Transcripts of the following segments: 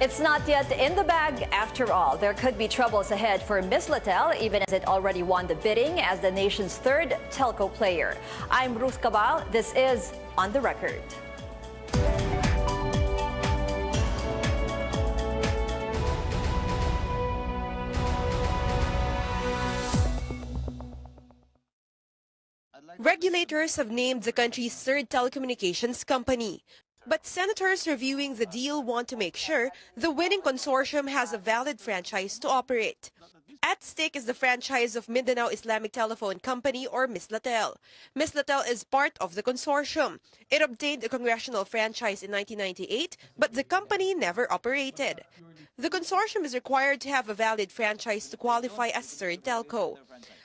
It's not yet in the bag after all. There could be troubles ahead for Mislatel, even as it already won the bidding as the nation's third telco player. I'm Ruth Cabal. This is On the Record. Regulators have named the country's third telecommunications company. But senators reviewing the deal want to make sure the winning consortium has a valid franchise to operate. At stake is the franchise of Mindanao Islamic Telephone Company, or Mislatel. Mislatel is part of the consortium. It obtained a congressional franchise in 1998, but the company never operated. The consortium is required to have a valid franchise to qualify as third telco.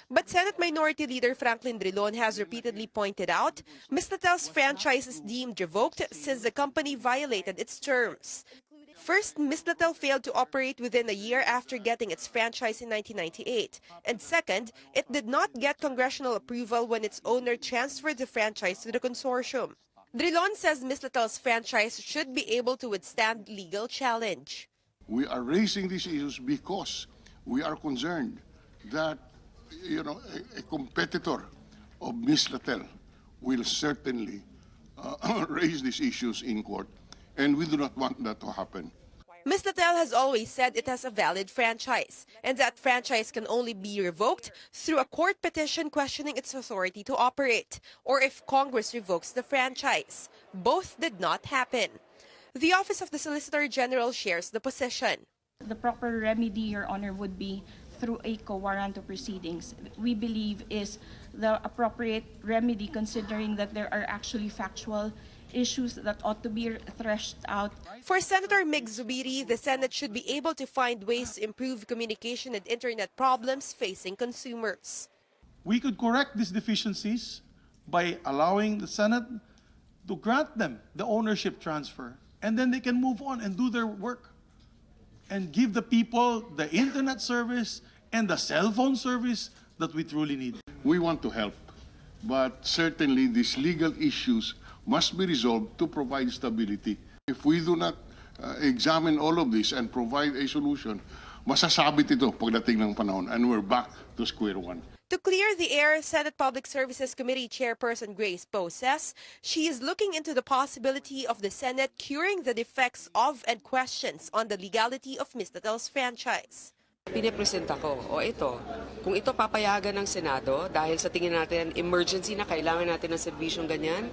But Senate Minority Leader Franklin Drilon has repeatedly pointed out Mislatel's franchise is deemed revoked since the company violated its terms. First, Mislatel failed to operate within a year after getting its franchise in 1998. And second, it did not get congressional approval when its owner transferred the franchise to the consortium. Drilon says Mislatel's franchise should be able to withstand legal challenge. We are raising these issues because we are concerned that a competitor of Mislatel will certainly raise these issues in court, and we do not want that to happen. Mislatel has always said it has a valid franchise, and that franchise can only be revoked through a court petition questioning its authority to operate, or if Congress revokes the franchise. Both did not happen. The Office of the Solicitor General shares the position. The proper remedy, Your Honor, would be through a quo warranto proceedings. We believe is the appropriate remedy, considering that there are actually factual issues that ought to be threshed out. For Senator Mig Zubiri, the Senate should be able to find ways to improve communication and internet problems facing consumers. We could correct these deficiencies by allowing the Senate to grant them the ownership transfer, and then they can move on and do their work and give the people the internet service and the cell phone service that we truly need. We want to help, but certainly these legal issues must be resolved to provide stability. If we do not examine all of this and provide a solution, masasabit ito pagdating ng panahon, and we're back to square one. To clear the air, Senate Public Services Committee Chairperson Grace Poe says she is looking into the possibility of the Senate curing the defects of and questions on the legality of Mislatel's franchise. Pinipresenta ko, kung ito papayagan ng Senado dahil sa tingin natin emergency na kailangan natin ng serbisyong ganyan,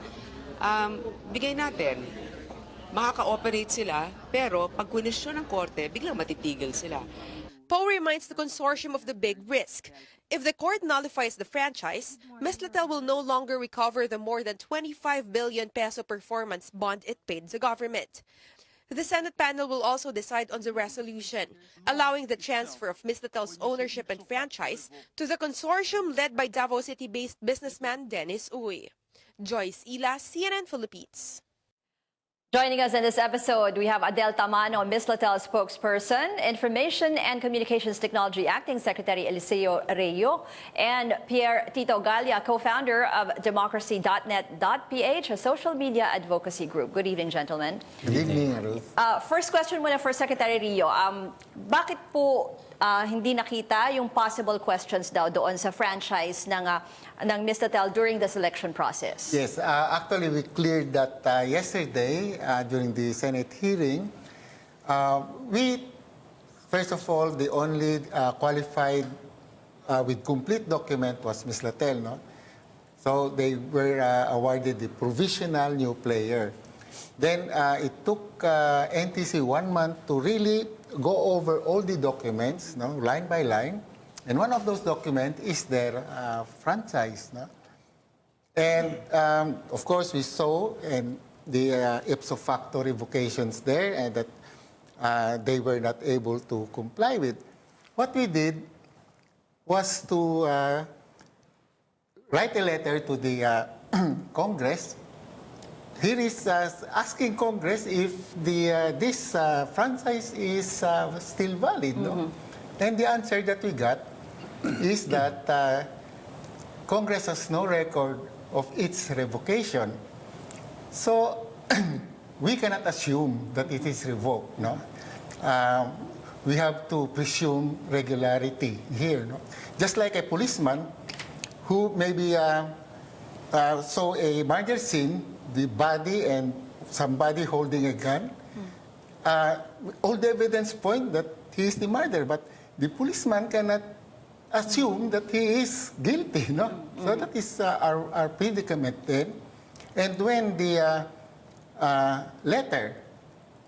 bigay natin. Makaka-operate sila, pero pag kwenisyon ng korte, biglang matitigil sila. Poe reminds the consortium of the big risk. If the court nullifies the franchise, Mislatel will no longer recover the more than 25 billion peso performance bond it paid the government. The Senate panel will also decide on the resolution, allowing the transfer of Mislatel's ownership and franchise to the consortium led by Davao City-based businessman Dennis Uy. Joyce Ila, CNN Philippines. Joining us in this episode, we have Adel Tamano, Mislatel spokesperson, Information and Communications Technology Acting Secretary Eliseo Reo, and Pierre Tito Galia, co-founder of democracy.net.ph, a social media advocacy group. Good evening, gentlemen. Good evening, Ruth. First question muna for Secretary Reo. Bakit po hindi nakita yung possible questions daw doon sa franchise ng Mislatel during the selection process? Yes, actually we cleared that yesterday during the Senate hearing. First of all, the only qualified with complete document was Mislatel, no? So they were awarded the provisional new player. Then it took NTC 1 month to really go over all the documents, no, line by line. And one of those documents is their franchise. No? And of course, we saw the ipso facto revocations there, and that they were not able to comply with. What we did was to write a letter to the Congress. Here is asking Congress if this franchise is still valid. No? And the answer that we got is that Congress has no record of its revocation. So we cannot assume that it is revoked. No? we have to presume regularity here. No? Just like a policeman who maybe saw a murder scene, the body and somebody holding a gun, all the evidence point that he is the murderer, but the policeman cannot assume that he is guilty, no? So that is our predicament then. And when the letter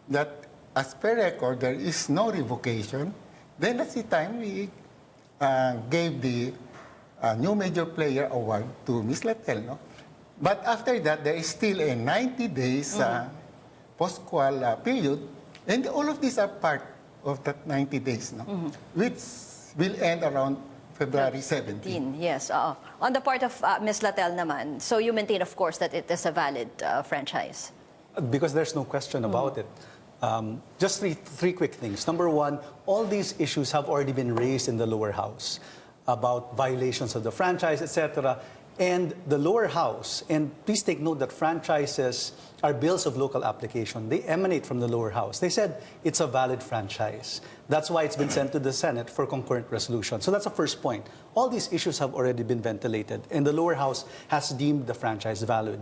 that as per record there is no revocation, then that's the time we gave the new major player award to Mislatel, no? But after that, there is still a 90 days post-qual period, and all of these are part of that 90 days, no? Which will end around February 17. Yes. On the part of Mislatel naman, so you maintain, of course, that it is a valid franchise. Because there's no question about it. Just three quick things. Number one, all these issues have already been raised in the lower house about violations of the franchise, etc. And the lower house, and please take note that franchises are bills of local application. They emanate from the lower house. They said it's a valid franchise. That's why it's been sent to the Senate for concurrent resolution. So that's the first point. All these issues have already been ventilated, and the lower house has deemed the franchise valid.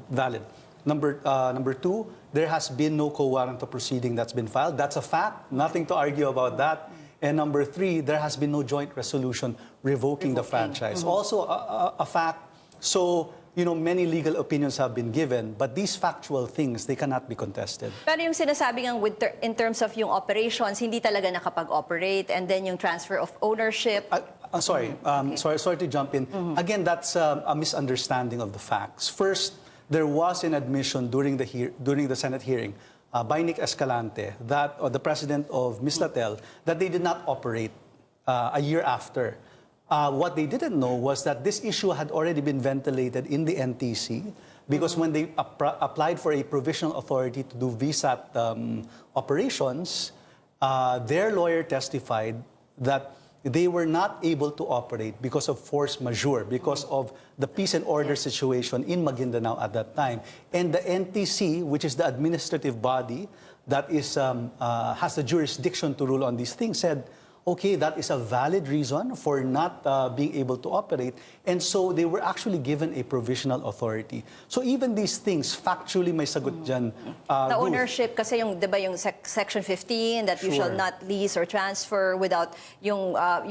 Number two, there has been no quo warranto proceeding that's been filed. That's a fact. Nothing to argue about that. And number three, there has been no joint resolution revoking the franchise. Also a fact. So, you know, many legal opinions have been given, but these factual things, they cannot be contested. Pero yung sinasabi ng in terms of yung operations, hindi talaga nakapag-operate, and then yung transfer of ownership. Sorry to jump in. Again, that's a misunderstanding of the facts. First, there was an admission during the Senate hearing by Nick Escalante, the president of Mislatel, that they did not operate a year after. What they didn't know was that this issue had already been ventilated in the NTC, because when they applied for a provisional authority to do VSAT operations, their lawyer testified that they were not able to operate because of force majeure, because of the peace and order situation in Maguindanao at that time. And the NTC, which is the administrative body that is, has the jurisdiction to rule on these things, said, okay, that is a valid reason for not being able to operate. And so they were actually given a provisional authority. So even these things, factually may sagot dyan. The ownership, kasi yung, di ba, yung Section 15, that you shall not lease or transfer without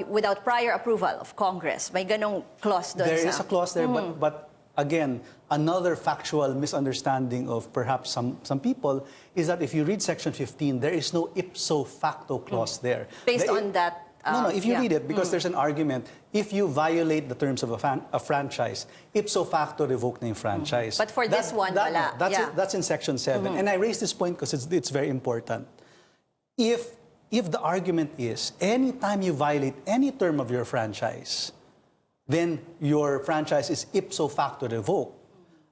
without prior approval of Congress. May ganong clause doon. There is a clause there, but again, another factual misunderstanding of perhaps some people is that if you read Section 15, there is no ipso facto clause there. Based on that? No, if you read it, because there's an argument, if you violate the terms of a franchise, ipso facto revoke na yung franchise. But for this one, wala. That's in Section 7. And I raise this point because it's very important. If the argument is, anytime you violate any term of your franchise, then your franchise is ipso facto revoked.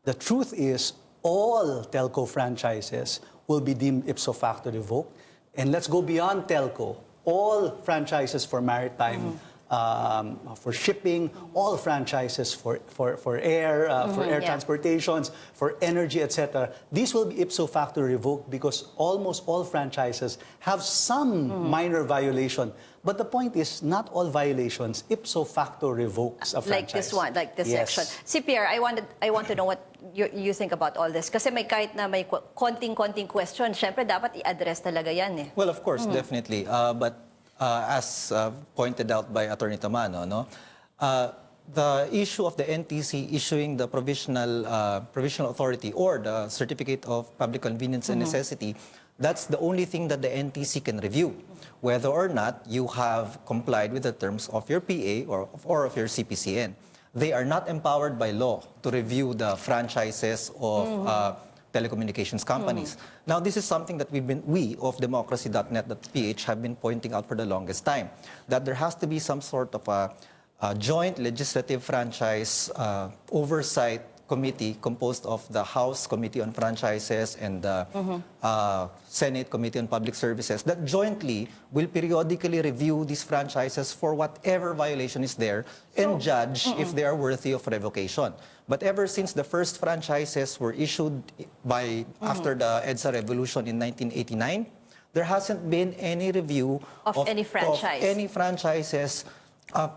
The truth is, all telco franchises will be deemed ipso facto revoked. And let's go beyond telco. All franchises for maritime, for shipping, all franchises for air, transportations, for energy, etc. These will be ipso facto revoked because almost all franchises have some minor violation. But the point is, not all violations ipso facto revokes a franchise. Like this one, like this section. Si Pierre, I want to know what you think about all this. Kasi may kahit na may konting question, syempre dapat i-address talaga yan eh. Well, of course, definitely. But as pointed out by Attorney Tamano, no, the issue of the NTC issuing the provisional authority or the certificate of public convenience and necessity, that's the only thing that the NTC can review, whether or not you have complied with the terms of your PA or of your CPCN. They are not empowered by law to review the franchises of telecommunications companies. Now, this is something that we of democracy.net.ph have been pointing out for the longest time, that there has to be some sort of a joint legislative franchise oversight committee composed of the House Committee on Franchises and the Senate Committee on Public Services that jointly will periodically review these franchises for whatever violation is there and judge if they are worthy of revocation. But ever since the first franchises were issued after the EDSA revolution in 1989, there hasn't been any review Of any franchise. Of any franchises.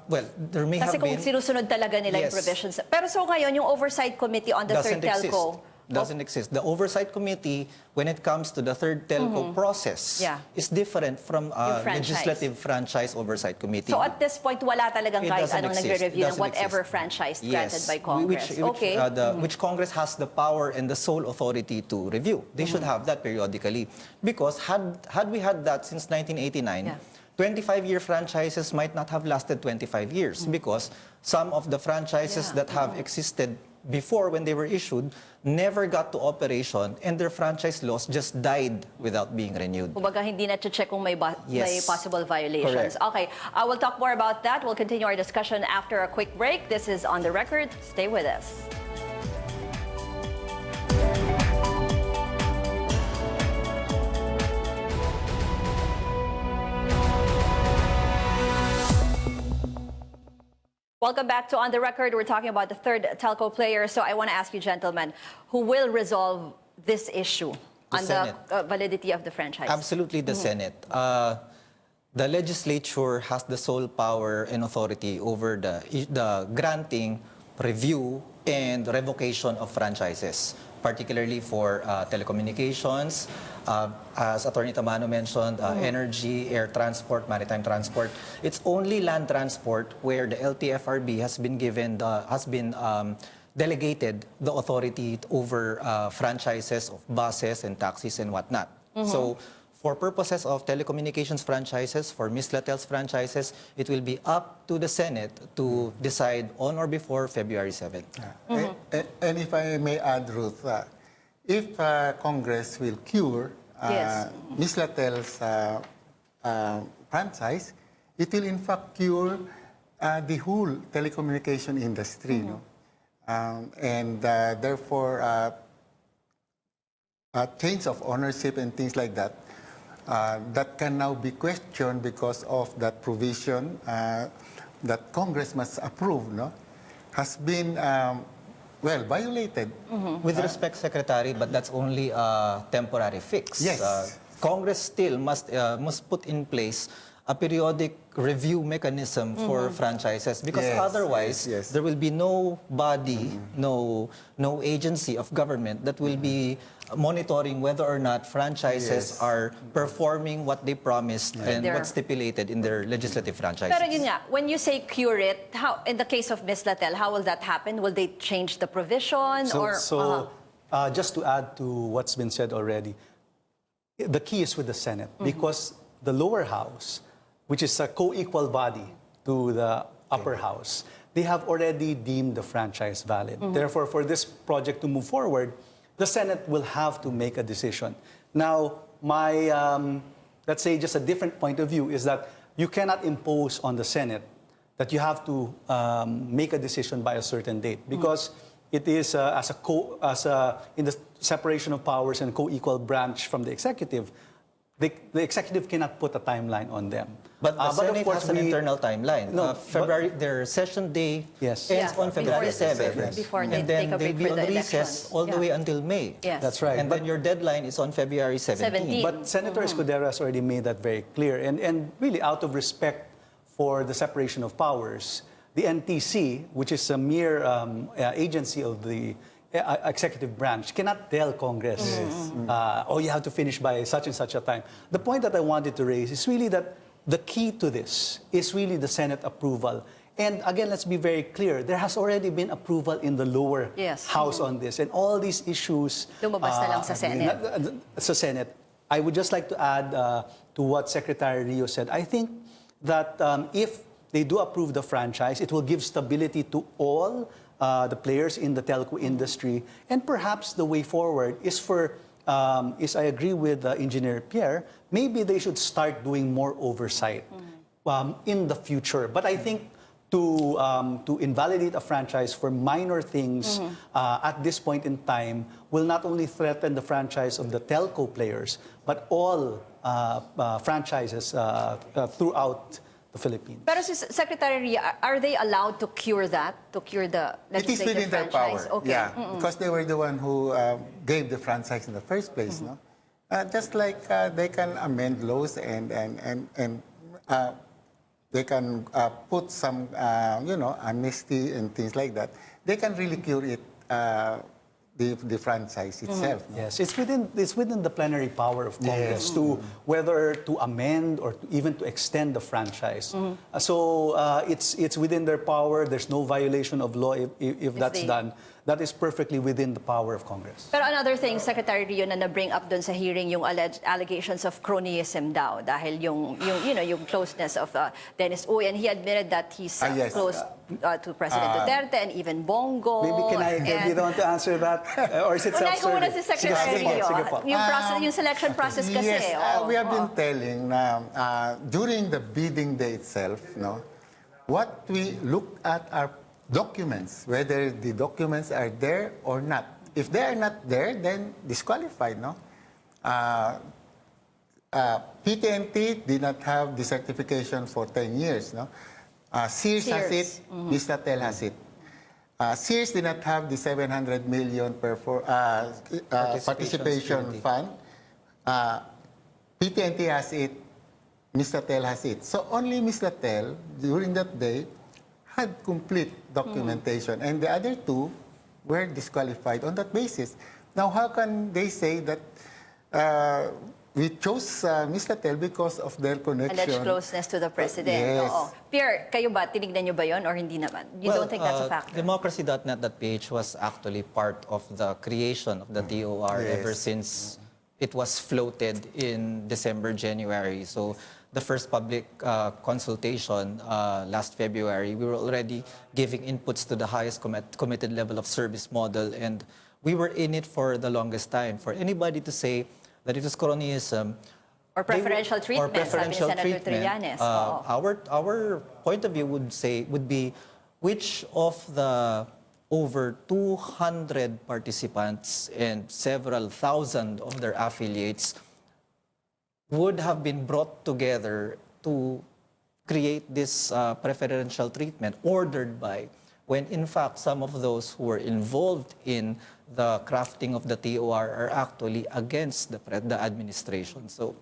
Well, there may Kasi have kung been. sinusunod talaga nila yung Yes. provisions. Pero so ngayon, yung Oversight Committee on the Third Telco, Doesn't exist. The Oversight Committee, when it comes to the Third Telco process, Yeah. is different from franchise. Legislative Franchise Oversight Committee. so at this point, wala talagang It kahit doesn't anong exist. nagre-review ng Doesn't whatever exist. franchise granted by Congress. Which Congress has the power and the sole authority to review. They should have that periodically. Because had we had that since 1989, Yeah. 25-year franchises might not have lasted 25 years because some of the franchises that have existed before when they were issued never got to operation and their franchise laws just died without being renewed. Kumbaga, hindi na check kung may Yes. possible violations. Correct. Okay, we'll talk more about that. We'll continue our discussion after a quick break. This is On the Record. Stay with us. Welcome back to On the Record. We're talking about the third telco player. So I want to ask you, gentlemen, who will resolve this issue on the validity of the franchise? Absolutely the Senate. The legislature has the sole power and authority over the granting, review, and revocation of franchises, particularly for telecommunications, as Attorney Tamano mentioned, energy, air transport, maritime transport. It's only land transport where the LTFRB has been delegated the authority over franchises of buses and taxis and whatnot. So, for purposes of telecommunications franchises, for Mislatel's franchises, it will be up to the Senate to decide on or before February 7th. And if I may add, Ruth, if Congress will cure Yes. Mislatel's franchise, it will in fact cure the whole telecommunication industry, no? And therefore, change of ownership and things like that, that can now be questioned because of that provision that Congress must approve, no? Has been well, violated. With respect, Secretary, but that's only a temporary fix. Yes. Congress still must put in place a periodic review mechanism for franchises because Yes, otherwise yes. there will be no body, no agency of government that will be monitoring whether or not franchises Yes. are performing what they promised and Their- what's stipulated in their legislative franchises. Pero yun nga, when you say cure it, how, in the case of Mislatel, how will that happen? Will they change the provision? Just to add to what's been said already, the key is with the Senate because the lower house, which is a co-equal body to the upper house, they have already deemed the franchise valid. Therefore, for this project to move forward, the Senate will have to make a decision. Now, my, let's say just a different point of view is that you cannot impose on the Senate that you have to make a decision by a certain date because it is in the separation of powers and co-equal branch from the executive, the executive cannot put a timeline on them. But the Senate of course has an internal timeline. No, February, their session day Yes. ends on February before 7th. before they and then take a break they'll be for on the recess elections. all the Yeah. way until May. Yes. That's right. And then your deadline is on February 17th. But Senator Escudero has already made that very clear. And really, out of respect for the separation of powers, the NTC, which is a mere agency of the executive branch, cannot tell Congress, oh, you have to finish by such and such a time. The point that I wanted to raise is really that the key to this is really the Senate approval. And again, let's be very clear, there has already been approval in the lower Yes. house on this. And all these issues... Lumabas na lang sa Senate. Sa Senate. I would just like to add to what Secretary Rio said. I think that if they do approve the franchise, it will give stability to all the players in the telco industry. And perhaps the way forward is for, I agree with Engineer Pierre, maybe they should start doing more oversight in the future. But I think to invalidate a franchise for minor things at this point in time will not only threaten the franchise of the telco players, but all franchises throughout the Philippines. Pero si Secretary Ria, are they allowed to cure that? To cure the It is legislative within their franchise? power, Okay. yeah, because they were the one who gave the franchise in the first place, no? Just like they can amend laws and they can put some, amnesty and things like that. They can really cure it, the franchise itself. No? Yes, it's within the plenary power of Congress to whether to amend or even to extend the franchise. So it's within their power. There's no violation of law if that's done. That is perfectly within the power of Congress. Pero another thing, Secretary Rio, na na-bring up dun sa hearing yung alleged allegations of cronyism daw dahil yung closeness of Dennis Uy, and he admitted that he's Yes. close to President Duterte and even Bongo. Maybe can I get you to answer that? Or is it Unahin ko muna self-serving? si Secretary Rio. Sige po. Yung selection process kasi. Yes, we have been telling na during the bidding day itself, what we look at are documents, whether the documents are there or not. If they are not there, then disqualified, no? PTNT did not have the certification for 10 years, no? Sears has it, Mislatel has it. Sears did not have the 700 million participation fund. PTNT has it, Mislatel has it. So only Mislatel, during that day, had complete documentation, and the other two were disqualified on that basis. Now, how can they say that we chose Mislatel because of their connection? Alleged closeness to the President. Yes. Oo. Pierre, kayo ba, tinignan nyo ba yon or hindi naman? You don't think that's a factor? Democracy.net, that page was actually part of the creation of the DOR ever since it was floated in December, January. So the first public consultation last February, we were already giving inputs to the highest committed level of service model, and we were in it for the longest time. For anybody to say that it was cronyism Or preferential treatment, sabi ni Senator Trillanes. our point of view would be which of the over 200 participants and several thousand of their affiliates would have been brought together to create this preferential treatment ordered by, when in fact some of those who were involved in the crafting of the TOR are actually against the administration. So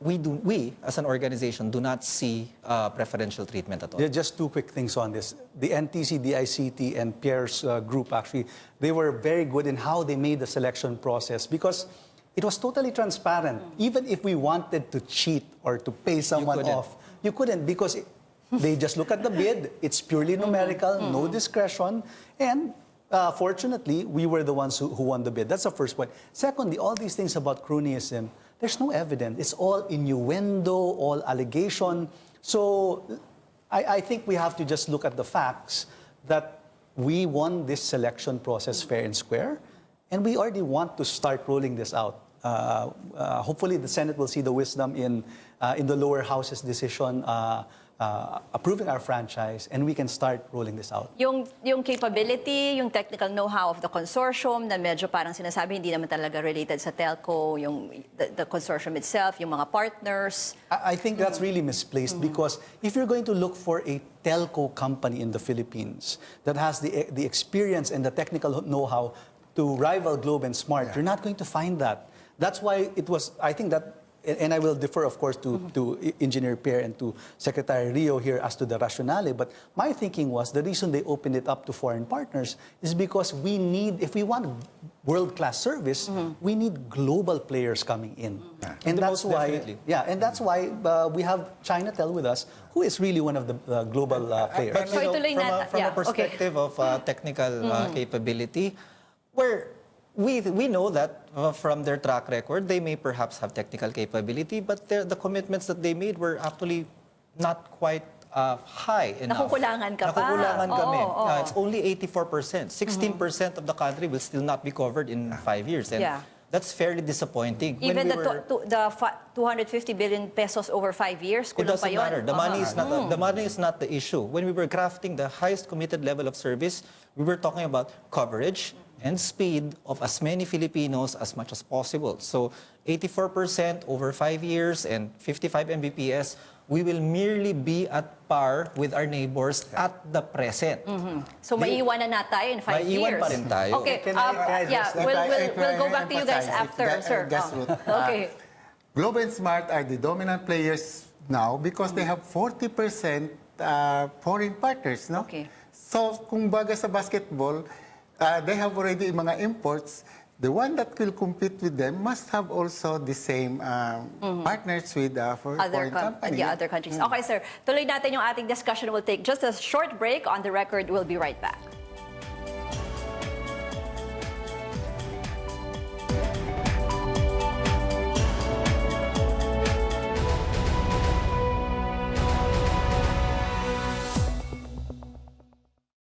we as an organization do not see preferential treatment at all. Yeah, just two quick things on this. The NTC, the ICT, and Pierre's group, actually, they were very good in how they made the selection process because it was totally transparent. Even if we wanted to cheat or to pay someone off, you couldn't because they just look at the bid. It's purely numerical, no discretion. And fortunately, we were the ones who won the bid. That's the first point. Secondly, all these things about cronyism, there's no evidence. It's all innuendo, all allegation. So I think we have to just look at the facts that we won this selection process fair and square, and we already want to start rolling this out. Hopefully, the Senate will see the wisdom in the lower house's decision approving our franchise, and we can start rolling this out. Yung capability, yung technical know-how of the consortium na medyo parang sinasabi hindi naman talaga related sa Telco, the consortium itself, yung mga partners. I think that's really misplaced because if you're going to look for a telco company in the Philippines that has the experience and the technical know-how to rival Globe and Smart, you're not going to find that. That's why it was, I think that, and I will defer, of course, to Engineer Pierre and to Secretary Rio here as to the rationale, but my thinking was the reason they opened it up to foreign partners is because we need, if we want world-class service, we need global players coming in. And that's why, and that's why we have Chinatel with us, who is really one of the global players. But from a perspective of technical capability, we know that from their track record, they may perhaps have technical capability, but the commitments that they made were actually not quite high enough. Nakukulangan ka pa. Nakukulangan kami. It's only 84%. 16% of the country will still not be covered in 5 years. And that's fairly disappointing. Even the 250 billion pesos over 5 years, it kulang pa doesn't yun. matter. The money is not the issue. When we were crafting the highest committed level of service, we were talking about coverage and speed of as many Filipinos as much as possible. So 84% over 5 years and 55 Mbps, we will merely be at par with our neighbors at the present. So maiiwanan na tayo in 5 years. Maiiwan pa rin tayo. Okay, Can I yeah, just- we'll go back to you guys emphasize after, it, sir. just Oh. Ruth, Okay. Globe and Smart are the dominant players now because they have 40% foreign partners, no? Okay. So, kung baga sa basketball, they have already mga imports. The one that will compete with them must have also the same partners with foreign companies. Yeah, other countries. Okay, sir. Tuloy natin yung ating discussion. We'll take just a short break. On the record, we'll be right back.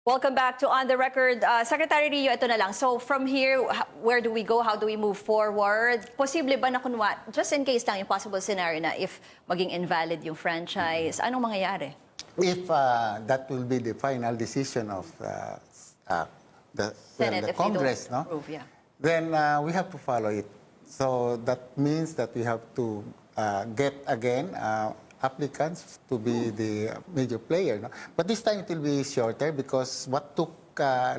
Welcome back to On the Record. Secretary Rio, ito na lang. So from here, where do we go? How do we move forward? Posible ba na kunwa, just in case lang yung possible scenario na if maging invalid yung franchise, anong mangyayari? If that will be the final decision of the Senate, if they Congress, don't no? approve, yeah. Then we have to follow it. So that means that we have to get again applicants to be the major player. No? But this time it will be shorter because what took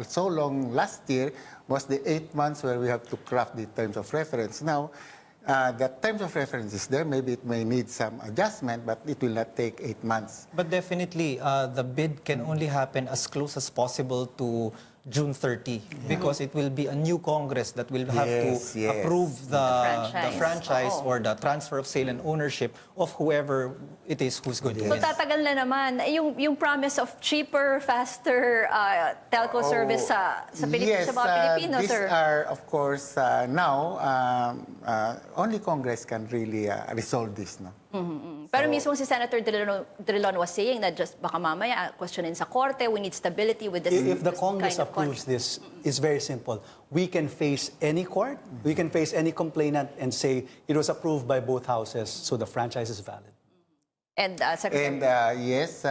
so long last year was the 8 months where we have to craft the terms of reference. Now, the terms of reference is there. Maybe it may need some adjustment, but it will not take 8 months. But definitely, the bid can only happen as close as possible to June 30 because it will be a new Congress that will have Yes, to yes. approve the franchise Oo. or the transfer of sale and ownership of whoever it is who's going to So win. tatagal na naman. Yung promise of cheaper, faster telco service sa Yes, sa mga Pilipino, these sir. are, of course, now, only Congress can really resolve this. No? Pero mismo si Senator Drilon was saying that just baka mamaya questionin sa korte, we need stability with this. If the this Congress kind of approves this, it's very simple. We can face any court, we can face any complainant and say it was approved by both houses, so the franchise is valid. And Secretary. And yes,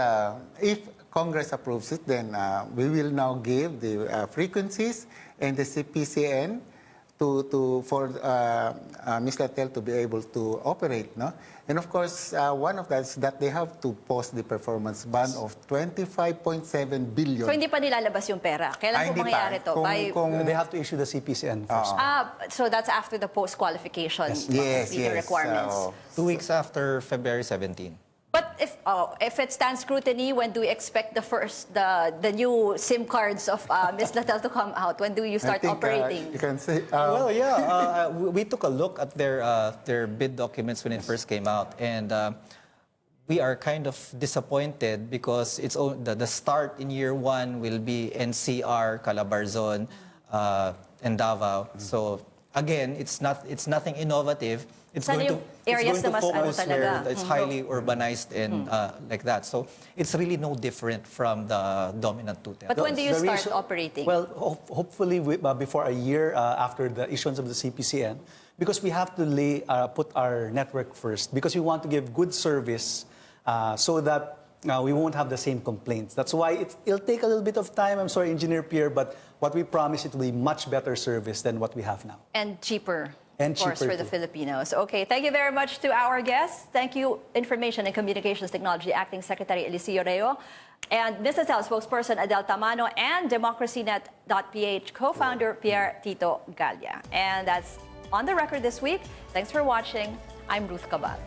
if Congress approves it, then we will now give the frequencies and the CPCN for Mislatel to be able to operate, no? And of course, one of that is that they have to post the performance bond of 25.7 billion. So hindi pa nilalabas yung pera. Kailan po Hindi mangyayari pa. to? Kung- They have to issue the CPCN first. So that's after the post-qualification Yes, legal yes. requirements. 2 weeks after February 17. But if it stands scrutiny, when do we expect the new SIM cards of Mislatel to come out? When do you I start think, operating? you can say, Well, yeah, we took a look at their bid documents when it first came out, and we are kind of disappointed because the start in year 1 will be NCR, Calabarzon, and Davao. So again, it's nothing innovative. It's Sana yung areas na mas focus talaga. where it's highly urbanized and like that. So it's really no different from the dominant two But when do you The start reason- operating? Well, hopefully before a year after the issuance of the CPCN, because we have to put our network first, because we want to give good service so that we won't have the same complaints. That's why it'll take a little bit of time. I'm sorry, Engineer Pierre, but what we promise, it will be much better service than what we have now. And cheaper. And of course, cheaper for the too. Filipinos. Okay, thank you very much to our guests. Thank you, Information and Communications Technology Acting Secretary Eliseo Reo, and Mislatel spokesperson Adel Tamano, and democracynet.ph co-founder Pierre Tito Galia. And that's On the Record this week. Thanks for watching. I'm Ruth Cabal.